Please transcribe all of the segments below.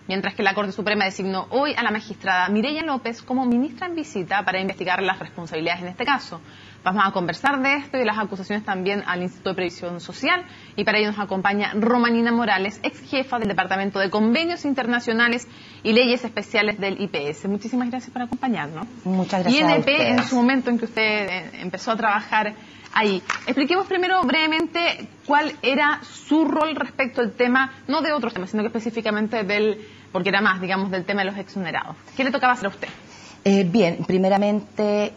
mientras que la Corte Suprema designó hoy a la magistrada Mireya López como ministra en visita para investigar las responsabilidades en este caso. Vamos a conversar de esto y de las acusaciones también al Instituto de Previsión Social, y para ello nos acompaña Romanina Morales, ex jefa del Departamento de Convenios Internacionales y Leyes Especiales del IPS. Muchísimas gracias por acompañarnos. Muchas gracias. INP, en su momento en que usted empezó a trabajar ahí, expliquemos primero brevemente cuál era su rol respecto al tema, no de otros temas, sino que específicamente porque era más, digamos, del tema de los exonerados. ¿Qué le tocaba hacer a usted? Bien, primeramente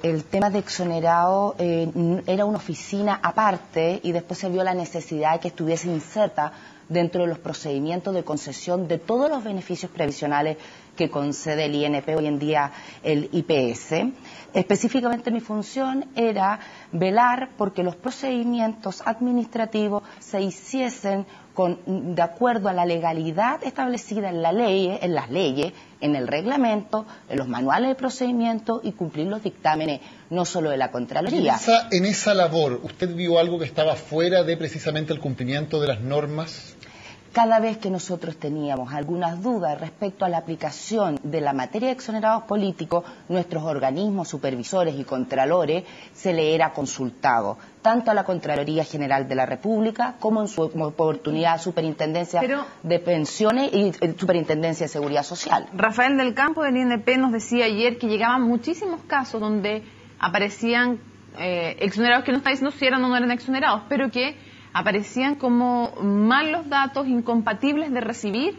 el tema de exonerado era una oficina aparte y después se vio la necesidad de que estuviese inserta dentro de los procedimientos de concesión de todos los beneficios previsionales que concede el INP, hoy en día el IPS. Específicamente mi función era velar porque los procedimientos administrativos se hiciesen de acuerdo a la legalidad establecida en la ley, en las leyes, en el reglamento, en los manuales de procedimiento y cumplir los dictámenes, no solo de la Contraloría. En esa labor, ¿usted vio algo que estaba fuera de precisamente el cumplimiento de las normas? Cada vez que nosotros teníamos algunas dudas respecto a la aplicación de la materia de exonerados políticos, nuestros organismos supervisores y contralores se le era consultado, tanto a la Contraloría General de la República como en su oportunidad Superintendencia de Pensiones y Superintendencia de Seguridad Social. Rafael del Campo del INP nos decía ayer que llegaban muchísimos casos donde aparecían exonerados, que no está diciendo si eran o no eran exonerados, pero que aparecían como malos datos, incompatibles de recibir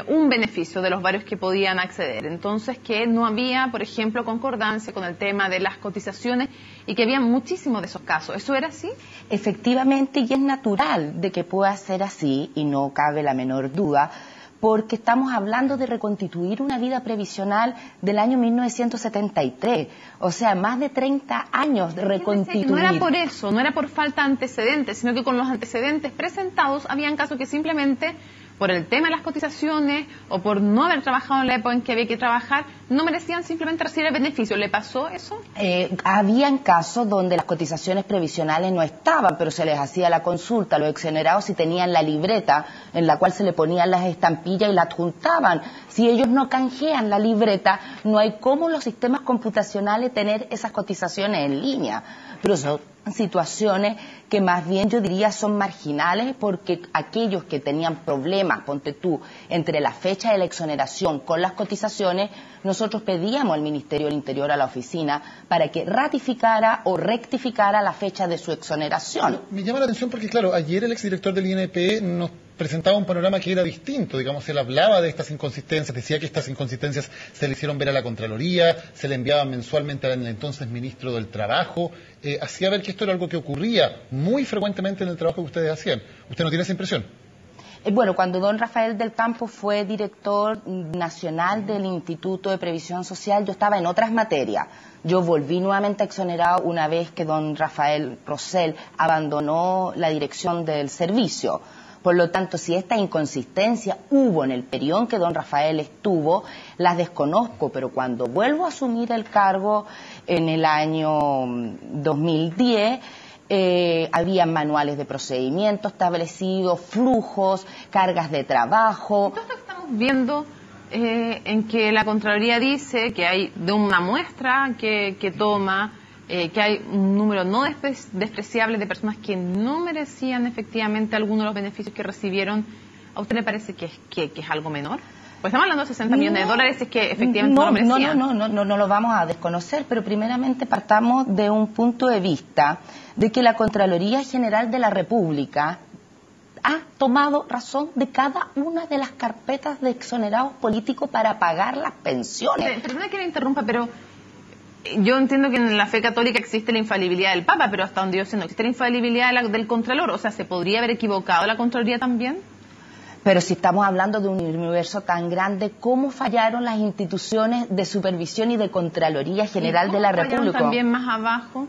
un beneficio de los varios que podían acceder. Entonces, que no había, por ejemplo, concordancia con el tema de las cotizaciones y que había muchísimos de esos casos. ¿Eso era así? Efectivamente, y es natural de que pueda ser así, y no cabe la menor duda, porque estamos hablando de reconstituir una vida previsional del año 1973, o sea, más de 30 años de reconstituir. No era por eso, no era por falta de antecedentes, sino que con los antecedentes presentados habían casos que simplemente, por el tema de las cotizaciones o por no haber trabajado en la época en que había que trabajar, no merecían simplemente recibir el beneficio. ¿Le pasó eso? Habían casos donde las cotizaciones previsionales no estaban, pero se les hacía la consulta a los exonerados si tenían la libreta en la cual se le ponían las estampillas y la adjuntaban. Si ellos no canjean la libreta, no hay cómo los sistemas computacionales tener esas cotizaciones en línea. Pero son situaciones que más bien yo diría son marginales, porque aquellos que tenían problemas, ponte tú, entre la fecha de la exoneración con las cotizaciones, nosotros pedíamos al Ministerio del Interior, a la oficina, para que ratificara o rectificara la fecha de su exoneración. Me llama la atención porque, claro, ayer el exdirector del INP nos presentaba un panorama que era distinto, digamos, él hablaba de estas inconsistencias, decía que estas inconsistencias se le hicieron ver a la Contraloría, se le enviaban mensualmente al entonces ministro del Trabajo, hacía ver que esto era algo que ocurría muy frecuentemente en el trabajo que ustedes hacían. ¿Usted no tiene esa impresión? Bueno, cuando don Rafael del Campo fue director nacional del Instituto de Previsión Social, yo estaba en otras materias. Yo volví nuevamente exonerado una vez que don Rafael Rosell abandonó la dirección del servicio. Por lo tanto, si esta inconsistencia hubo en el periodo en que don Rafael estuvo, las desconozco, pero cuando vuelvo a asumir el cargo en el año 2010, había manuales de procedimiento establecidos, flujos, cargas de trabajo. Todo esto que estamos viendo en que la Contraloría dice que hay de una muestra que toma, que hay un número no despreciable de personas que no merecían efectivamente alguno de los beneficios que recibieron, ¿a usted le parece que es algo menor? Pues estamos hablando de 60 millones de dólares, es que efectivamente no lo merecían. No lo vamos a desconocer, pero primeramente partamos de un punto de vista de que la Contraloría General de la República ha tomado razón de cada una de las carpetas de exonerados políticos para pagar las pensiones. Perdona que le interrumpa, pero yo entiendo que en la fe católica existe la infalibilidad del Papa, pero hasta donde yo sé no existe la infalibilidad del Contralor. O sea, ¿se podría haber equivocado la Contraloría también? Pero si estamos hablando de un universo tan grande, ¿cómo fallaron las instituciones de supervisión y de Contraloría General de la República? También más abajo.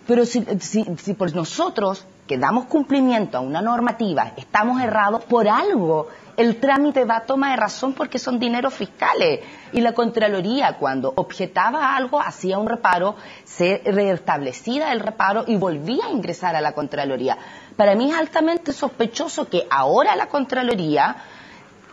Pero si por nosotros que damos cumplimiento a una normativa estamos errados, por algo el trámite va a toma de razón, porque son dineros fiscales. Y la Contraloría, cuando objetaba algo, hacía un reparo, se restablecía el reparo y volvía a ingresar a la Contraloría. Para mí es altamente sospechoso que ahora la Contraloría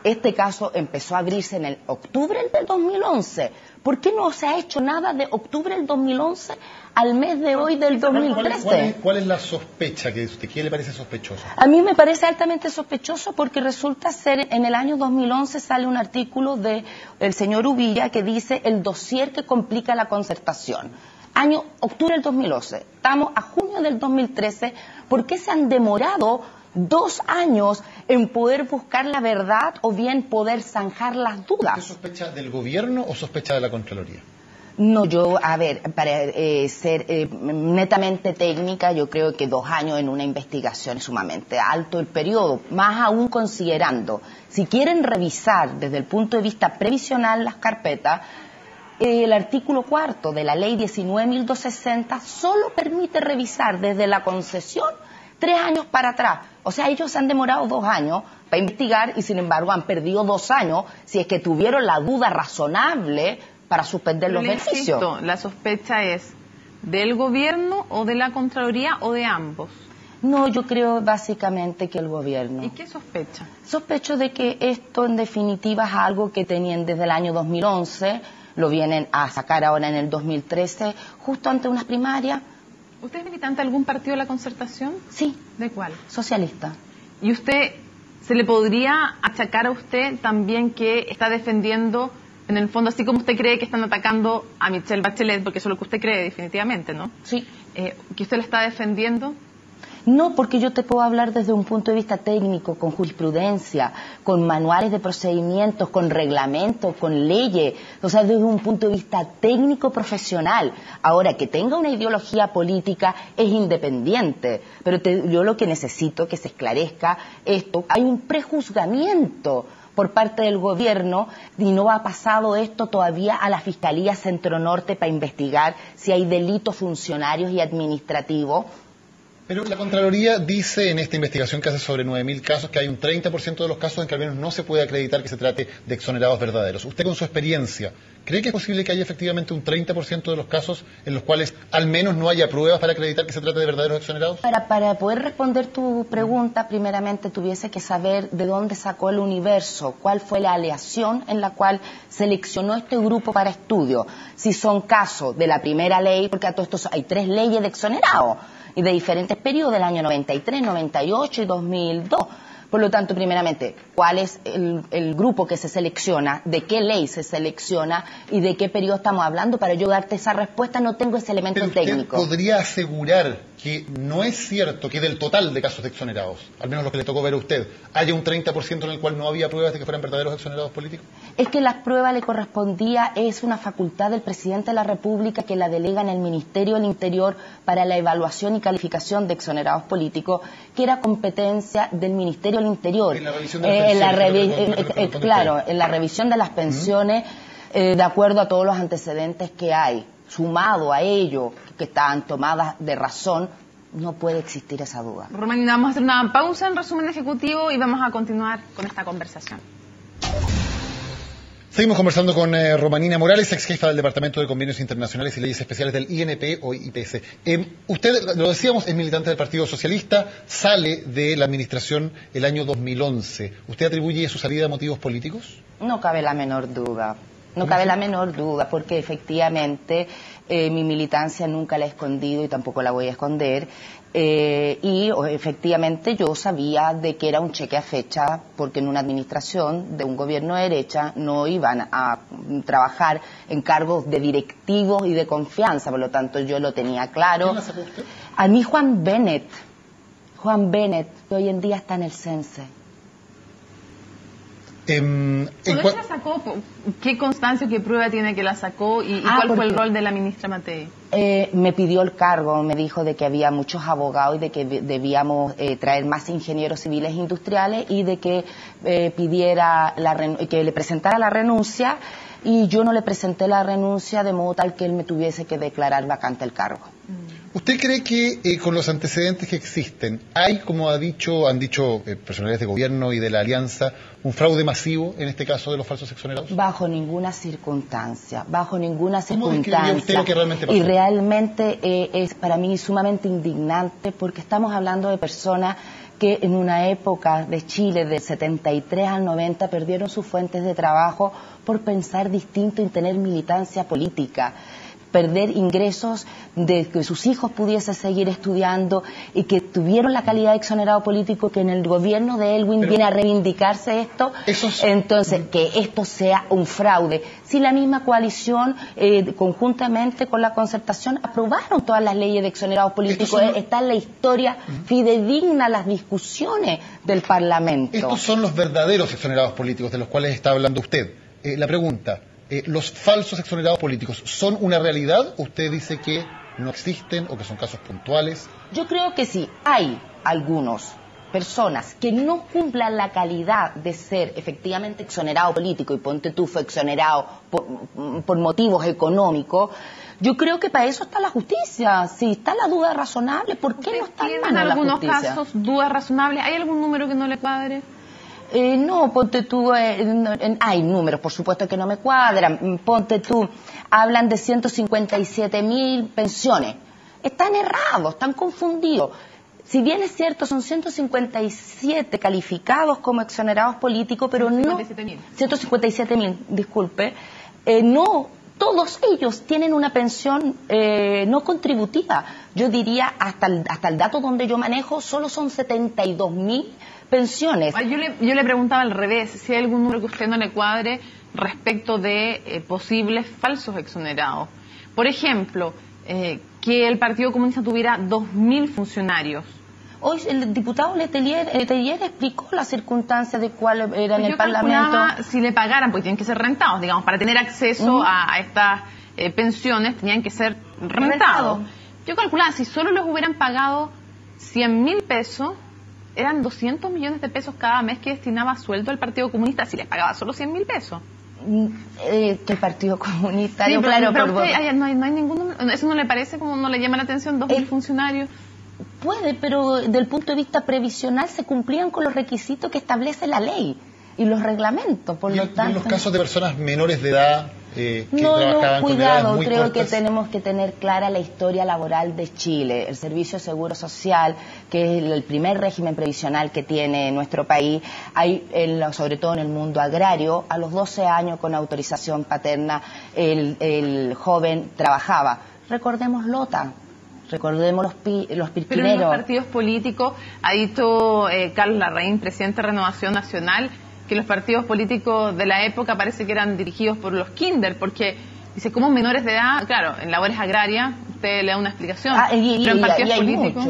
Este caso empezó a abrirse en el octubre del 2011. ¿Por qué no se ha hecho nada de octubre del 2011 al mes de hoy del 2013? ¿Cuál es la sospecha que usted, qué le parece sospechoso? A mí me parece altamente sospechoso porque resulta ser, en el año 2011 sale un artículo del señor Uvilla que dice el dossier que complica la concertación. Año octubre del 2011. Estamos a junio del 2013. ¿Por qué se han demorado 2 años en poder buscar la verdad o bien poder zanjar las dudas? ¿Usted sospecha del gobierno o sospecha de la Contraloría? No, yo, a ver, para ser netamente técnica, yo creo que 2 años en una investigación es sumamente alto el periodo, más aún considerando, si quieren revisar desde el punto de vista previsional las carpetas, el artículo 4 de la ley 19.260 solo permite revisar desde la concesión 3 años para atrás. O sea, ellos se han demorado 2 años para investigar y sin embargo han perdido 2 años si es que tuvieron la duda razonable para suspender los beneficios. Insisto, la sospecha es del gobierno o de la Contraloría o de ambos. No, yo creo básicamente que el gobierno. ¿Y qué sospecha? Sospecho de que esto en definitiva es algo que tenían desde el año 2011, lo vienen a sacar ahora en el 2013, justo ante unas primarias. ¿Usted es militante de algún partido de la Concertación? Sí. ¿De cuál? Socialista. ¿Y usted, se le podría achacar a usted también que está defendiendo, en el fondo, así como usted cree que están atacando a Michelle Bachelet, porque eso es lo que usted cree definitivamente, ¿no? Sí. ¿Que usted la está defendiendo? No, porque yo te puedo hablar desde un punto de vista técnico, con jurisprudencia, con manuales de procedimientos, con reglamentos, con leyes, o sea, desde un punto de vista técnico profesional. Ahora, que tenga una ideología política es independiente, pero yo lo que necesito que se esclarezca esto, hay un prejuzgamiento por parte del gobierno y no ha pasado esto todavía a la Fiscalía Centro Norte para investigar si hay delitos funcionarios y administrativos. Pero la Contraloría dice en esta investigación que hace sobre 9.000 casos que hay un 30% de los casos en que al menos no se puede acreditar que se trate de exonerados verdaderos. Usted, con su experiencia, ¿cree que es posible que haya efectivamente un 30% de los casos en los cuales al menos no haya pruebas para acreditar que se trate de verdaderos exonerados? Para poder responder tu pregunta, primeramente tuviese que saber de dónde sacó el universo, cuál fue la aleación en la cual seleccionó este grupo para estudio. Si son casos de la primera ley, porque a todos estos hay 3 leyes de exonerados, y de diferentes periodos, del año 93, 98 y 2002. Por lo tanto, primeramente, ¿cuál es el grupo que se selecciona? ¿De qué ley se selecciona? ¿Y de qué periodo estamos hablando? Para yo darte esa respuesta no tengo ese elemento técnico. ¿Usted podría asegurar que no es cierto que del total de casos de exonerados, al menos lo que le tocó ver a usted, haya un 30% en el cual no había pruebas de que fueran verdaderos exonerados políticos? Es que las pruebas le correspondía, es una facultad del presidente de la República que la delega en el Ministerio del Interior para la evaluación y calificación de exonerados políticos, que era competencia del Ministerio del Interior. En la revisión de las pensiones. Claro, en la revisión de las pensiones, de acuerdo a todos los antecedentes que hay, sumado a ello, que estaban tomadas de razón, no puede existir esa duda. Romanina, vamos a hacer una pausa en resumen ejecutivo y vamos a continuar con esta conversación. Seguimos conversando con Romanina Morales, ex jefa del Departamento de Convenios Internacionales y Leyes Especiales del INP o IPS. Usted, lo decíamos, es militante del Partido Socialista, sale de la administración el año 2011. ¿Usted atribuye su salida a motivos políticos? No cabe la menor duda. No cabe la menor duda, porque efectivamente mi militancia nunca la he escondido y tampoco la voy a esconder. Y efectivamente yo sabía de que era un cheque a fecha, porque en una administración de un gobierno de derecha no iban a trabajar en cargos de directivos y de confianza, por lo tanto yo lo tenía claro. ¿Quién la sacó usted? A mí Juan Bennett, que hoy en día está en el CENSE. ¿Dónde la sacó? ¿Qué constancia, qué prueba tiene que la sacó? ¿Y cuál fue el rol de la ministra Matei? Me pidió el cargo, me dijo de que había muchos abogados y de que debíamos traer más ingenieros civiles e industriales y de que pidiera que le presentara la renuncia, y yo no le presenté la renuncia de modo tal que él me tuviese que declarar vacante el cargo. ¿Usted cree que con los antecedentes que existen hay, como han dicho personalidades de gobierno y de la alianza, un fraude masivo en este caso de los falsos exonerados? Bajo ninguna circunstancia, ¿Cómo describiría usted lo que realmente pasó? Y realmente es para mí sumamente indignante, porque estamos hablando de personas que en una época de Chile, del 73 al 90, perdieron sus fuentes de trabajo por pensar distinto y tener militancia política, perder ingresos de que sus hijos pudiesen seguir estudiando y que tuvieron la calidad de exonerado político, que en el gobierno de Elwin viene a reivindicarse esto. Entonces, que esto sea un fraude. Si la misma coalición, conjuntamente con la concertación, aprobaron todas las leyes de exonerados políticos, está en la historia fidedigna las discusiones del Parlamento. Estos son los verdaderos exonerados políticos de los cuales está hablando usted. La pregunta: ¿los falsos exonerados políticos son una realidad? ¿Usted dice que no existen o que son casos puntuales? Yo creo que sí. Hay algunas personas que no cumplan la calidad de ser efectivamente exonerado político, y ponte tú fue exonerado por motivos económicos. Yo creo que para eso está la justicia. Si está la duda razonable, ¿por qué no está en manos la justicia? ¿Tienen algunos casos dudas razonables? ¿Hay algún número que no le cuadre? No, ponte tú, hay números, por supuesto que no me cuadran. Ponte tú, hablan de 157.000 pensiones. Están errados, están confundidos. Si bien es cierto, son 157 calificados como exonerados políticos, pero 157.000, disculpe, no todos ellos tienen una pensión no contributiva. Yo diría, hasta el dato donde yo manejo, solo son 72.000 pensiones. Yo le preguntaba al revés, si hay algún número que a usted no le cuadre respecto de posibles falsos exonerados. Por ejemplo, que el Partido Comunista tuviera 2.000 funcionarios. Hoy el diputado Letelier explicó las circunstancias de cuál era en el Parlamento. Si le pagaran, porque tienen que ser rentados, digamos, para tener acceso a estas pensiones tenían que ser rentados. Yo calculaba, si solo les hubieran pagado 100.000 pesos, eran 200 millones de pesos cada mes que destinaba a sueldo al Partido Comunista, si les pagaba solo 100.000 pesos. Que el Partido Comunista... Sí, claro, pero usted, no hay ningún... ¿Eso no le parece, como no le llama la atención, 2.000 funcionarios? Puede, pero desde el punto de vista previsional se cumplían con los requisitos que establece la ley y los reglamentos, por lo tanto... ¿En los casos de personas menores de edad que trabajaban con edades cuidado, muy creo cortas? Que tenemos que tener clara la historia laboral de Chile. El Servicio de Seguro Social, que es el primer régimen previsional que tiene nuestro país, hay, sobre todo en el mundo agrario, a los 12 años con autorización paterna el joven trabajaba. Recordemos Lota. Recordemos los pirquineros. Pero en los partidos políticos, ha dicho Carlos Larraín, presidente de Renovación Nacional, que los partidos políticos de la época parece que eran dirigidos por los kinder, porque dice, como menores de edad, claro, en labores agrarias, usted le da una explicación, pero en partidos políticos...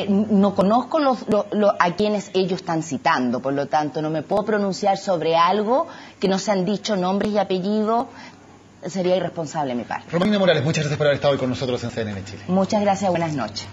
Mucho. No conozco a quienes ellos están citando, por lo tanto no me puedo pronunciar sobre algo que no se han dicho nombres y apellidos. Sería irresponsable de mi parte. Romina Morales, muchas gracias por haber estado hoy con nosotros en CNN Chile. Muchas gracias, buenas noches.